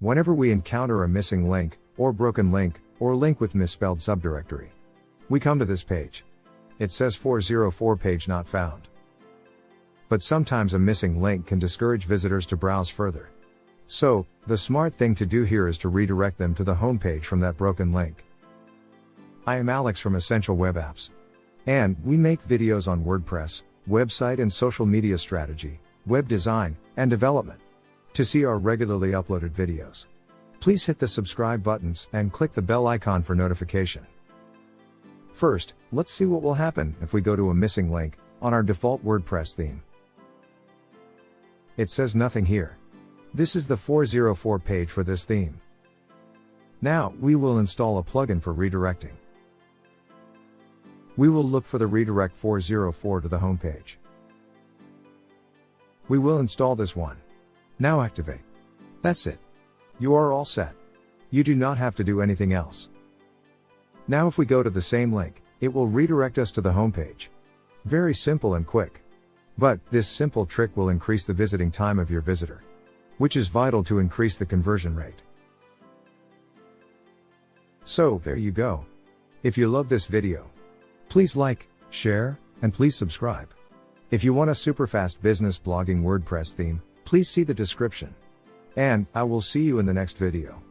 Whenever we encounter a missing link, or broken link, or link with misspelled subdirectory, we come to this page. It says 404 page not found. But sometimes a missing link can discourage visitors to browse further. So, the smart thing to do here is to redirect them to the home page from that broken link. I am Alex from Essential Web Apps. And we make videos on WordPress, website and social media strategy, web design, and development. To see our regularly uploaded videos, please hit the subscribe buttons and click the bell icon for notification. First, let's see what will happen if we go to a missing link on our default WordPress theme. It says nothing here. This is the 404 page for this theme. Now, we will install a plugin for redirecting. We will look for the redirect 404 to the home page. We will install this one. Now activate. That's it. You are all set. You do not have to do anything else. Now if we go to the same link, it will redirect us to the home page. Very simple and quick. But this simple trick will increase the visiting time of your visitor, which is vital to increase the conversion rate. So there you go. If you love this video, please like, share, and please subscribe. If you want a super fast business blogging WordPress theme, please see the description. And I will see you in the next video.